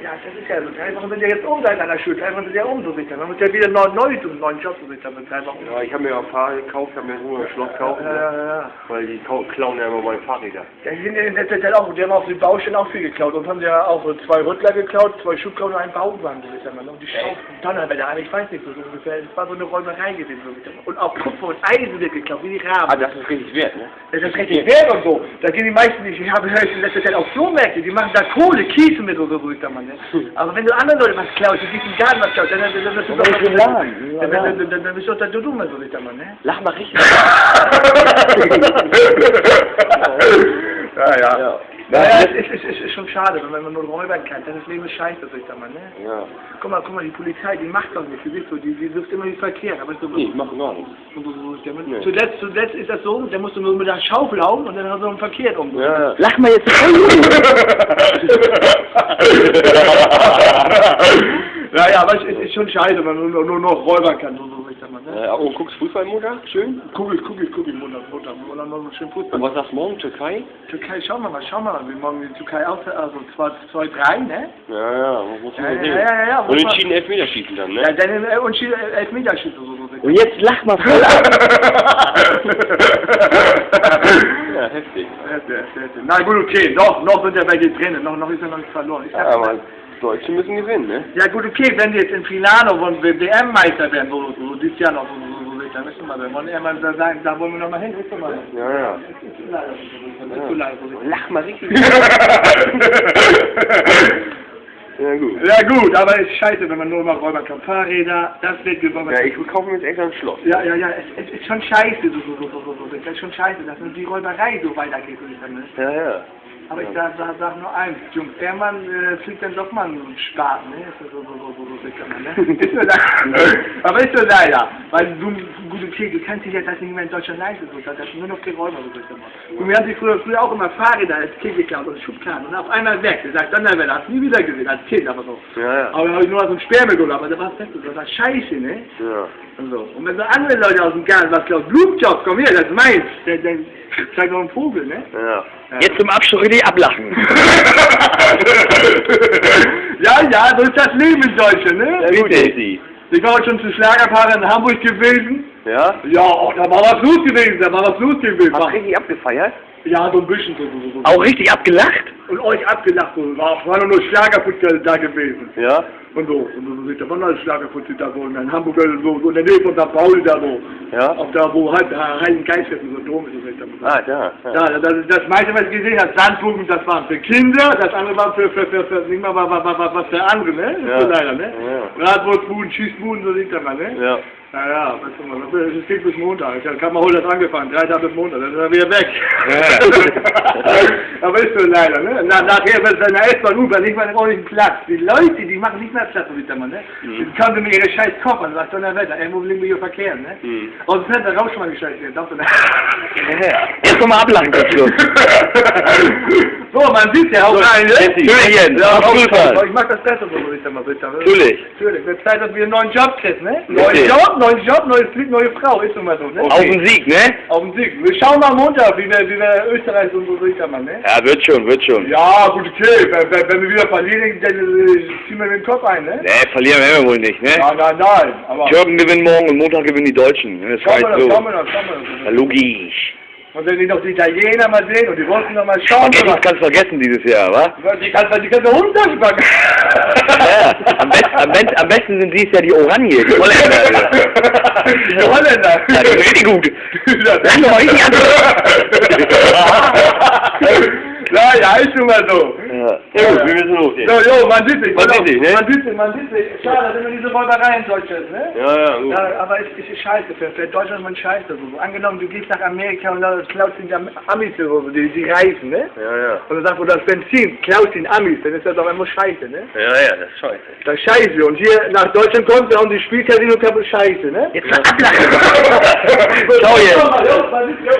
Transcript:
Ja, das ist ja so. Einfach sind ja jetzt um seit einer Schule, einfach sind ja um so sicher. Man muss ja wieder neu tun, neuen Job so sicher mit 3 Wochen. Ja, ich habe mir auch Fahrrad gekauft, habe mir nur ein Schloss gekauft. Ja. Weil die klauen ja immer meine Fahrräder. Ja, die sind in letzter Zeit auch, die haben auf den Baustellen auch viel geklaut. Und haben sie ja auch 2 Rüttler geklaut, 2 Schubkarren und einen Bauwagen so sicher. Und die Schrauben, Donnerwetter, ich weiß nicht so ungefähr. Es war so eine Räumerei gewesen so sicher. Und auch Kupfer und Eisen wird geklaut, wie die Rahmen. Ah, das ist richtig wert, ne? Das ist richtig wert und so. Da gehen die meisten nicht. Ich habe gehört in letzter Zeit auch Flohmärkte, die machen da Kohle, Kies mit so ruhig da man, ne? Aber wenn du anderen Leute was klaust, du gehst in den Garten was klaust, dann bist du doch du dumm, so da man, ne? Lach mal richtig. Ja. Naja, es ist schon schade, wenn man nur räubern kann. Das Leben ist scheiße, so da man, ne? Ja. Guck mal, die Polizei, die macht doch nichts, die wirft immer den Verkehr. Aber so, Nee, ich mach gar nichts. Nee. Zuletzt ist das so, der musste nur mit der Schaufel hauen und dann hat er so verkehrt um. Ja. Lach mal jetzt. Ja, aber es ist schon scheiße, wenn man nur noch räubern kann, so da man, ne? Ja, und guckst Fußball, Mutter? Schön? Guck, Mutter, noch schön Fußball. Und was sagst du morgen? Türkei? Türkei, schau mal, wie morgen die Türkei aus, also 2-3, ne? Ja, muss man sehen. Ja. Und entschieden Elfmeterschießen dann, ne? Ja, dann entschieden Elfmeterschießen so. Und jetzt lach mal voll ab. Ja, heftig. Na gut, okay, noch sind ja welche drin, noch ist ja noch nicht verloren. Ja, aber Deutsche müssen gewinnen, ne? Ja gut, okay, wenn die jetzt im Finale von WM-Meister werden, so dieses Jahr noch, dann müssen wir, wollen wir mal sagen, da wollen wir noch mal hin, wisst ihr mal. Ja. Lach mal richtig. Ja gut, aber es ist scheiße, wenn man nur mal räubern kann. Fahrräder, das wird gewonnen. Ja, ich kaufe mir jetzt extra ein Schloss. Ja, es ist schon scheiße, es ist schon scheiße, dass die Räuberei so weitergeht, Ja. Aber ich sag nur eins, Jungs, der Mann fliegt dann doch mal einen Start, ne? Ist so, aber ist so leider, weil du kannst dich ja das nicht mehr in Deutschland leisten, so, das ist nur noch die Räuber, so. Und wir haben sich früher auch immer Fahrräder als Kind geklaut und Schubkarren und auf einmal weg, der sagt, Donnerwetter, hast du nie wieder gesehen, als Kind, aber so. Ja. Aber da habe ich nur so ein Sperrmüll geholt, aber das war fest, das war scheiße, ne? Ja. Und so. Und wenn so andere Leute aus dem Garten was klauen, Blumenjobs, komm her, das ist meins, der zeigt noch einen Vogel, ne? Ja. Jetzt zum Abschluss richtig ablachen. Ja, so ist das Leben in Deutschland, ne? Ja, wie Daisy. Ich war heute schon zu Schlagerpaaren in Hamburg gewesen. Ja? Ja, da war was los gewesen, Hast du richtig abgefeiert? Ja, so ein bisschen so. Auch richtig abgelacht? Und euch abgelacht, so. War nur Schlagerfutter da gewesen. Ja? Und so, da waren alle Schlagerfutter da so, in Hamburg, so in der Nähe von St. Pauli da so. Ja? Auf da, wo halt Heiligen Geist ist, so ein Dom ist. Ah, da. Ja, das meiste, was ich gesehen habe, Sandbogen, das waren für Kinder, das andere war für nicht mal was für andere, ne? Das ist leider, ne? Ja. Bratwurstbuden, Schießbuden, so liegt da mal, ne? Ja. Ja, weißt du mal, das geht bis Montag. Ich habe mal heute das angefangen, 3 Tage bis Montag, dann ist er wieder weg. Ja. Aber ist so leider, ne? Nachher wird es in der S-Bahn, U-Bahn, nicht mal auch nicht Platz. Die Leute, die machen nicht mehr Platz, so wie man, ne? Die kommen mir ihre scheiß Koffer und sagt, Donnerwetter, irgendwo liegen wir hier verkehren, ne? Und das Fenster raus schon mal gescheißt, dachte Ja. Jetzt nochmal ablachen zum Schluss. So, man sieht ja auch rein, ne? Natürlich, Jens. Ja, auf jeden Fall. ich mach das besser, so wie ich da mal bitte. Natürlich. Natürlich, wird Zeit, dass wir einen neuen Job kriegen, ne? Richtig. Neues Job, neues Glück, neue Frau, ist immer so, ne? Auf den Sieg, ne? Auf den Sieg. Wir schauen mal am Montag, wie wir Österreich und so durch haben, ne? Ja, wird schon. Ja, gut, okay. Wenn wir wieder verlieren, dann ziehen wir den Kopf ein, ne? Ne, verlieren werden wir wohl nicht, ne? Nein. Aber Türken gewinnen morgen und Montag gewinnen die Deutschen. Das schauen wir heißt so. das. Ja, logisch. Und wenn die noch die Italiener mal sehen und die Russen noch mal schauen. Spaghetti kannst du vergessen dieses Jahr, wa? Die kannst du runterschlagen. Ja, am besten sind dies ja die Oranje, die Holländer. Die Holländer. Ja, die sind richtig gut. Lass doch mal richtig an. Ja, ist schon mal so. Ja. Wir müssen los jetzt. So, man sieht sich. Man sieht sich, ne? Man sieht sich. Schade, dass immer diese Räuberei in Deutschland, ne? Ja, gut. Ja, aber es ist scheiße. Für Deutschland ist man scheiße. So. Angenommen, du gehst nach Amerika und klaust den Amis, die Reifen, ne? Ja. Und du sagst, wo das Benzin klaust den Amis, dann ist das doch immer scheiße, ne? Ja, das ist scheiße. Das ist scheiße. Und hier nach Deutschland kommt und die Spielcasino kaputt scheiße, ne? Jetzt mal ablachen. Ciao jetzt. Man sieht sich.